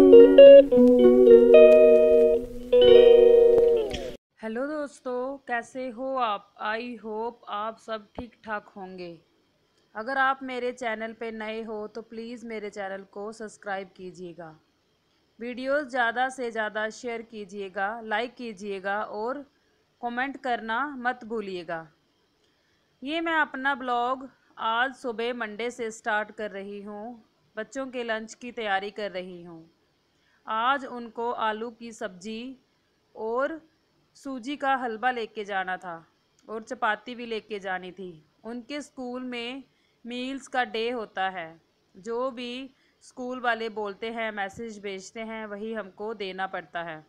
Hello दोस्तों, कैसे हो आप। आई होप आप सब ठीक ठाक होंगे। अगर आप मेरे चैनल पे नए हो तो प्लीज़ मेरे चैनल को सब्सक्राइब कीजिएगा। वीडियोस ज़्यादा से ज़्यादा शेयर कीजिएगा, लाइक कीजिएगा और कमेंट करना मत भूलिएगा। ये मैं अपना ब्लॉग आज सुबह मंडे से स्टार्ट कर रही हूँ। बच्चों के लंच की तैयारी कर रही हूँ। आज उनको आलू की सब्जी और सूजी का हलवा लेके जाना था और चपाती भी लेके जानी थी। उनके स्कूल में मील्स का डे होता है। जो भी स्कूल वाले बोलते हैं, मैसेज भेजते हैं, वही हमको देना पड़ता है।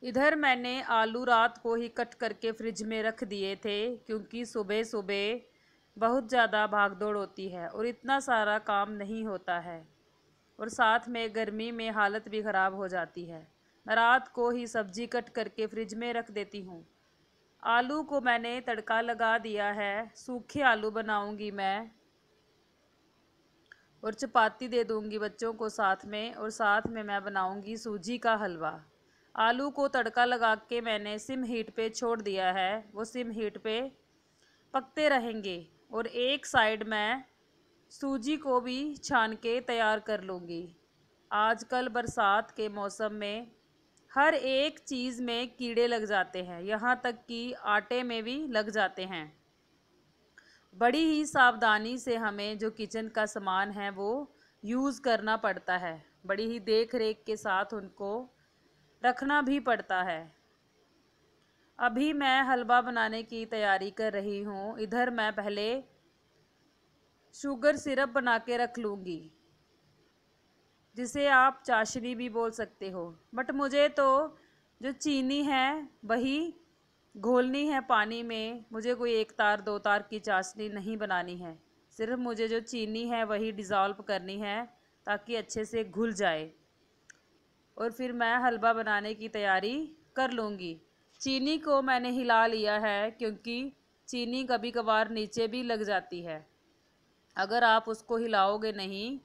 इधर मैंने आलू रात को ही कट करके फ्रिज में रख दिए थे, क्योंकि सुबह सुबह बहुत ज़्यादा भागदौड़ होती है और इतना सारा काम नहीं होता है, और साथ में गर्मी में हालत भी ख़राब हो जाती है। मैं रात को ही सब्जी कट करके फ्रिज में रख देती हूँ। आलू को मैंने तड़का लगा दिया है। सूखे आलू बनाऊंगी मैं और चपाती दे दूंगी बच्चों को साथ में, और साथ में मैं बनाऊंगी सूजी का हलवा। आलू को तड़का लगा के मैंने सिम हीट पे छोड़ दिया है। वो सिम हीट पे पकते रहेंगे और एक साइड मैं सूजी को भी छान के तैयार कर लूँगी। आजकल बरसात के मौसम में हर एक चीज़ में कीड़े लग जाते हैं, यहाँ तक कि आटे में भी लग जाते हैं। बड़ी ही सावधानी से हमें जो किचन का सामान है वो यूज़ करना पड़ता है। बड़ी ही देख रेख के साथ उनको रखना भी पड़ता है। अभी मैं हलवा बनाने की तैयारी कर रही हूँ। इधर मैं पहले शुगर सिरप बना के रख लूँगी, जिसे आप चाशनी भी बोल सकते हो। बट मुझे तो जो चीनी है वही घोलनी है पानी में। मुझे कोई एक तार दो तार की चाशनी नहीं बनानी है। सिर्फ मुझे जो चीनी है वही डिज़ोल्व करनी है, ताकि अच्छे से घुल जाए, और फिर मैं हलवा बनाने की तैयारी कर लूँगी। चीनी को मैंने हिला लिया है, क्योंकि चीनी कभी कभार नीचे भी लग जाती है। अगर आप उसको हिलाओगे नहीं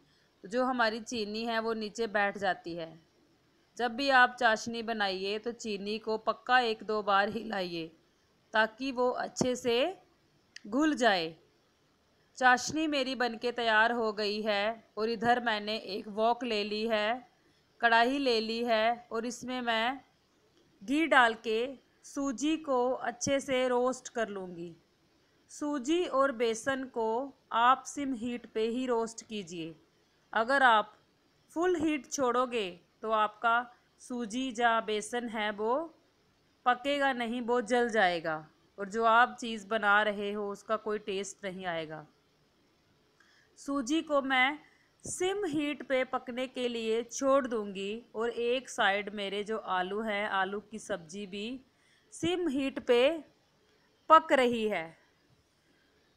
तो जो हमारी चीनी है वो नीचे बैठ जाती है। जब भी आप चाशनी बनाइए तो चीनी को पक्का एक दो बार हिलाइए, ताकि वो अच्छे से घुल जाए। चाशनी मेरी बनके तैयार हो गई है, और इधर मैंने एक वॉक ले ली है, कढ़ाई ले ली है, और इसमें मैं घी डाल के सूजी को अच्छे से रोस्ट कर लूँगी। सूजी और बेसन को आप सिम हीट पे ही रोस्ट कीजिए। अगर आप फुल हीट छोड़ोगे तो आपका सूजी या बेसन है वो पकेगा नहीं, वो जल जाएगा, और जो आप चीज़ बना रहे हो उसका कोई टेस्ट नहीं आएगा। सूजी को मैं सिम हीट पे पकने के लिए छोड़ दूंगी, और एक साइड मेरे जो आलू है, आलू की सब्जी भी सिम हीट पे पक रही है।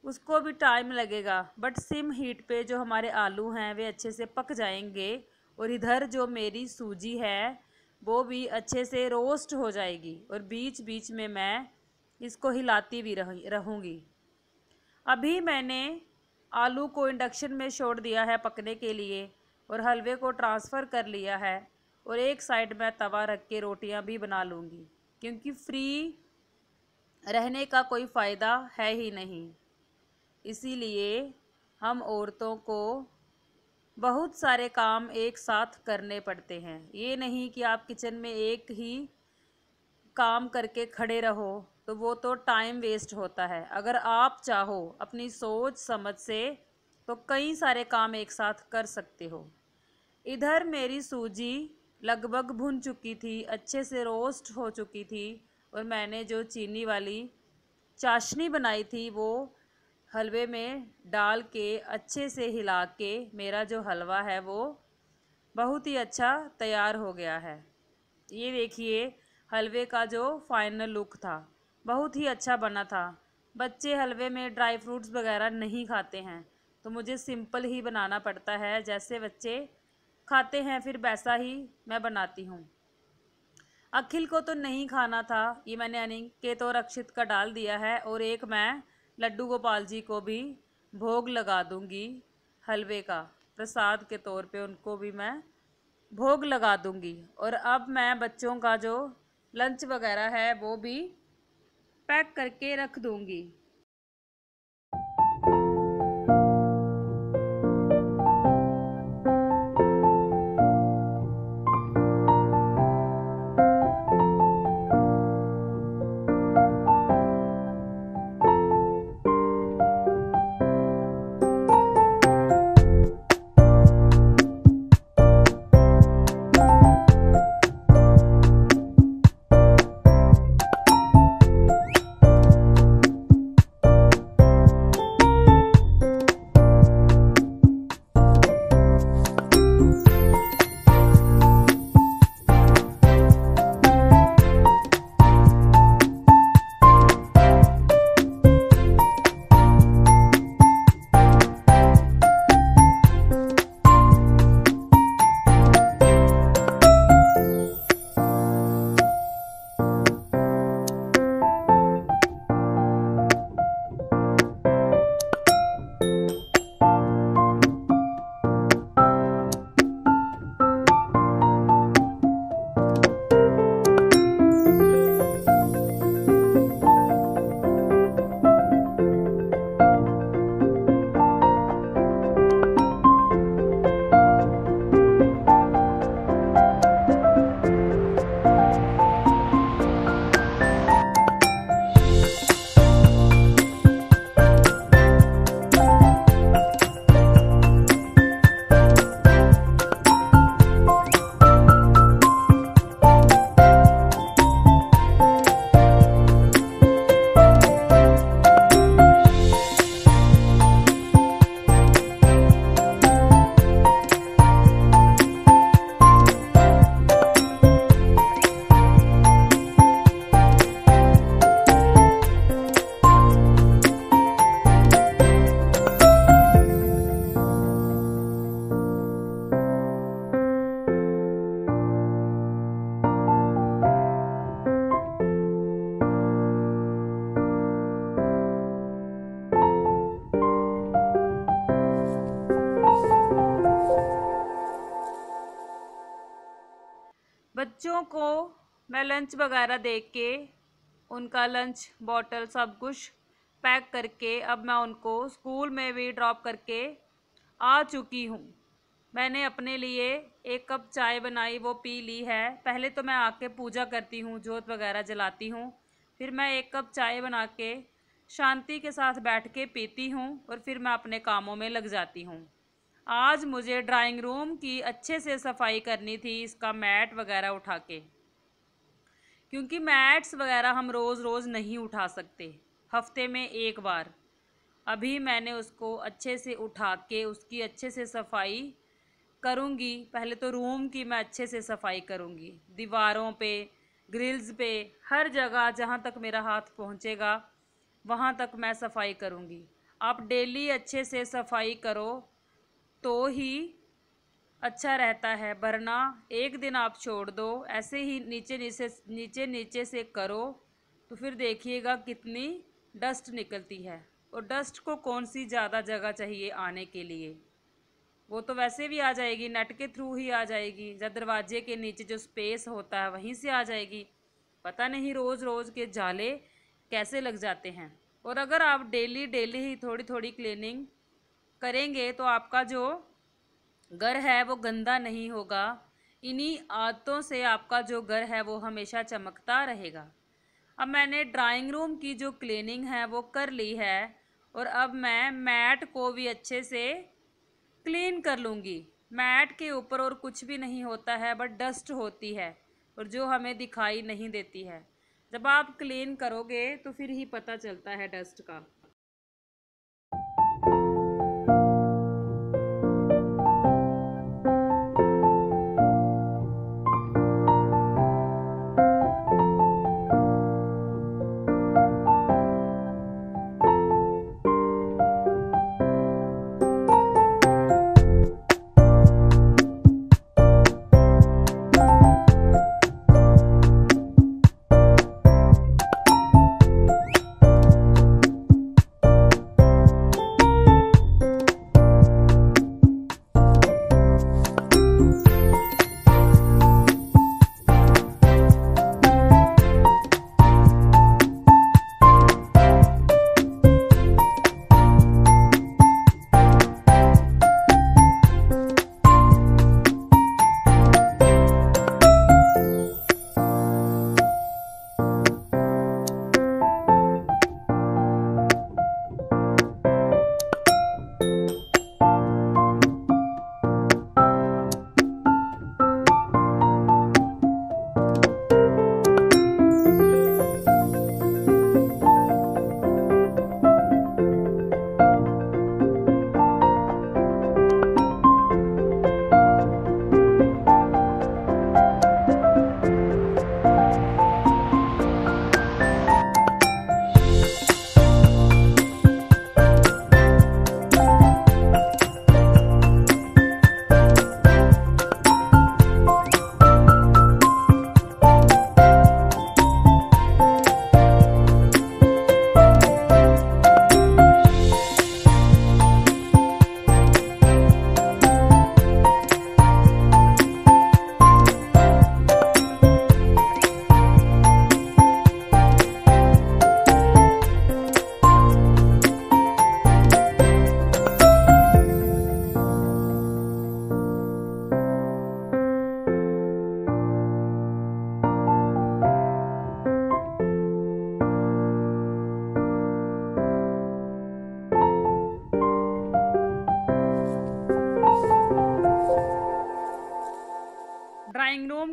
उसको भी टाइम लगेगा, बट सिम हीट पे जो हमारे आलू हैं वे अच्छे से पक जाएंगे, और इधर जो मेरी सूजी है वो भी अच्छे से रोस्ट हो जाएगी, और बीच बीच में मैं इसको हिलाती भी रहूँगी। अभी मैंने आलू को इंडक्शन में छोड़ दिया है पकने के लिए, और हलवे को ट्रांसफ़र कर लिया है, और एक साइड में तवा रख के रोटियां भी बना लूँगी, क्योंकि फ्री रहने का कोई फ़ायदा है ही नहीं। इसीलिए हम औरतों को बहुत सारे काम एक साथ करने पड़ते हैं। ये नहीं कि आप किचन में एक ही काम करके खड़े रहो, तो वो तो टाइम वेस्ट होता है। अगर आप चाहो अपनी सोच समझ से तो कई सारे काम एक साथ कर सकते हो। इधर मेरी सूजी लगभग भुन चुकी थी, अच्छे से रोस्ट हो चुकी थी, और मैंने जो चीनी वाली चाशनी बनाई थी वो हलवे में डाल के अच्छे से हिला के मेरा जो हलवा है वो बहुत ही अच्छा तैयार हो गया है। ये देखिए हलवे का जो फाइनल लुक था, बहुत ही अच्छा बना था। बच्चे हलवे में ड्राई फ्रूट्स वगैरह नहीं खाते हैं, तो मुझे सिंपल ही बनाना पड़ता है। जैसे बच्चे खाते हैं फिर वैसा ही मैं बनाती हूँ। अखिल को तो नहीं खाना था, ये मैंने अनिकेत और अक्षित का डाल दिया है, और एक मैं लड्डू गोपाल जी को भी भोग लगा दूंगी हलवे का, प्रसाद के तौर पे उनको भी मैं भोग लगा दूंगी। और अब मैं बच्चों का जो लंच वगैरह है वो भी पैक करके रख दूंगी। बच्चों को मैं लंच वगैरह दे के उनका लंच बॉटल सब कुछ पैक करके अब मैं उनको स्कूल में भी ड्रॉप करके आ चुकी हूँ। मैंने अपने लिए 1 कप चाय बनाई, वो पी ली है। पहले तो मैं आके पूजा करती हूँ, जोत वगैरह जलाती हूँ, फिर मैं 1 कप चाय बना के शांति के साथ बैठ के पीती हूँ और फिर मैं अपने कामों में लग जाती हूँ। आज मुझे ड्राइंग रूम की अच्छे से सफाई करनी थी, इसका मैट वगैरह उठा के, क्योंकि मैट्स वगैरह हम रोज़ रोज़ नहीं उठा सकते, हफ्ते में 1 बार। अभी मैंने उसको अच्छे से उठा के उसकी अच्छे से सफाई करूँगी। पहले तो रूम की मैं अच्छे से सफाई करूँगी, दीवारों पे, ग्रिल्स पे, हर जगह जहाँ तक मेरा हाथ पहुँचेगा वहाँ तक मैं सफाई करूँगी। आप डेली अच्छे से सफाई करो तो ही अच्छा रहता है, वरना एक दिन आप छोड़ दो, ऐसे ही नीचे नीचे से करो तो फिर देखिएगा कितनी डस्ट निकलती है। और डस्ट को कौन सी ज़्यादा जगह चाहिए आने के लिए, वो तो वैसे भी आ जाएगी, नेट के थ्रू ही आ जाएगी, जब दरवाजे के नीचे जो स्पेस होता है वहीं से आ जाएगी। पता नहीं रोज़ रोज़ के जाले कैसे लग जाते हैं। और अगर आप डेली ही थोड़ी थोड़ी क्लीनिंग करेंगे तो आपका जो घर है वो गंदा नहीं होगा। इन्हीं आदतों से आपका जो घर है वो हमेशा चमकता रहेगा। अब मैंने ड्राइंग रूम की जो क्लीनिंग है वो कर ली है और अब मैं मैट को भी अच्छे से क्लीन कर लूँगी। मैट के ऊपर और कुछ भी नहीं होता है, बट डस्ट होती है और जो हमें दिखाई नहीं देती है। जब आप क्लीन करोगे तो फिर ही पता चलता है डस्ट का।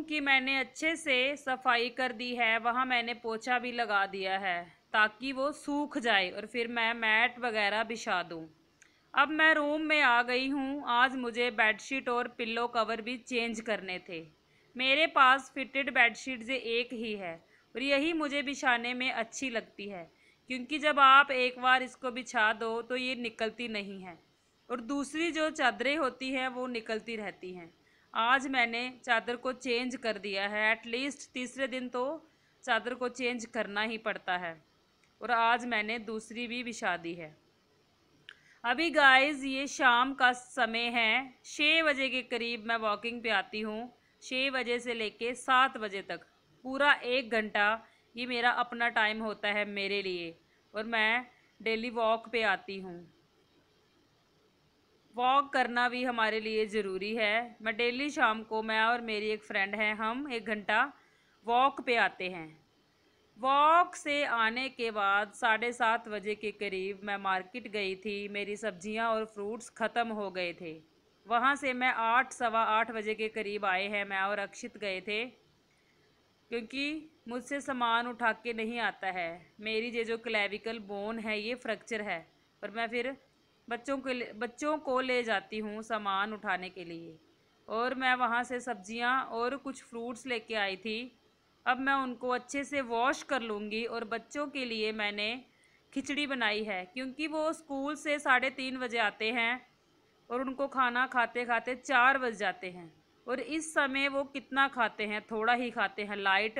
की मैंने अच्छे से सफाई कर दी है, वहाँ मैंने पोछा भी लगा दिया है ताकि वो सूख जाए और फिर मैं मैट वगैरह बिछा दूँ। अब मैं रूम में आ गई हूँ। आज मुझे बेडशीट और पिल्लो कवर भी चेंज करने थे। मेरे पास फिटेड बेडशीट से एक ही है और यही मुझे बिछाने में अच्छी लगती है, क्योंकि जब आप एक बार इसको बिछा दो तो ये निकलती नहीं है और दूसरी जो चादरें होती हैं वो निकलती रहती हैं। आज मैंने चादर को चेंज कर दिया है। एटलीस्ट तीसरे दिन तो चादर को चेंज करना ही पड़ता है और आज मैंने दूसरी भी बिछा दी है। अभी गाइस ये शाम का समय है। 6 बजे के करीब मैं वॉकिंग पे आती हूँ। 6 बजे से लेके 7 बजे तक पूरा 1 घंटा ये मेरा अपना टाइम होता है मेरे लिए और मैं डेली वॉक पे आती हूँ। वॉक करना भी हमारे लिए ज़रूरी है। मैं डेली शाम को, मैं और मेरी एक फ्रेंड है, हम 1 घंटा वॉक पे आते हैं। वॉक से आने के बाद 7:30 बजे के करीब मैं मार्केट गई थी। मेरी सब्जियां और फ्रूट्स ख़त्म हो गए थे। वहां से मैं 8 सवा 8 बजे के करीब आए हैं। मैं और अक्षित गए थे क्योंकि मुझसे सामान उठा के नहीं आता है। मेरी ये जो क्लेविकल बोन है ये फ्रैक्चर है और मैं फिर बच्चों को ले जाती हूँ सामान उठाने के लिए। और मैं वहाँ से सब्जियाँ और कुछ फ्रूट्स लेके आई थी। अब मैं उनको अच्छे से वॉश कर लूँगी और बच्चों के लिए मैंने खिचड़ी बनाई है, क्योंकि वो स्कूल से 3:30 बजे आते हैं और उनको खाना खाते खाते 4 बज जाते हैं और इस समय वो कितना खाते हैं, थोड़ा ही खाते हैं, लाइट।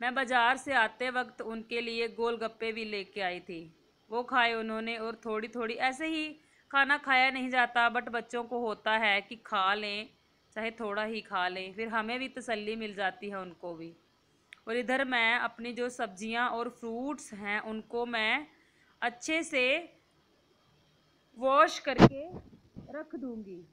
मैं बाज़ार से आते वक्त उनके लिए गोलगप्पे भी लेके आई थी, वो खाए उन्होंने और थोड़ी थोड़ी, ऐसे ही खाना खाया नहीं जाता बट बच्चों को होता है कि खा लें, चाहे थोड़ा ही खा लें, फिर हमें भी तसल्ली मिल जाती है, उनको भी। और इधर मैं अपनी जो सब्जियां और फ्रूट्स हैं उनको मैं अच्छे से वॉश करके रख दूंगी।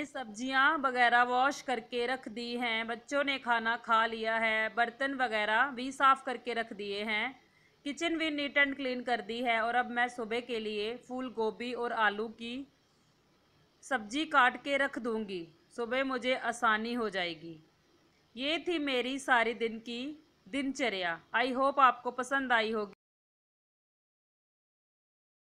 सब्जियां वगैरह वॉश करके रख दी हैं। बच्चों ने खाना खा लिया है। बर्तन वगैरह भी साफ़ करके रख दिए हैं। किचन भी नीट एंड क्लीन कर दी है। और अब मैं सुबह के लिए फूल गोभी और आलू की सब्जी काट के रख दूंगी। सुबह मुझे आसानी हो जाएगी। ये थी मेरी सारी दिन की दिनचर्या। आई होप आपको पसंद आई होगी।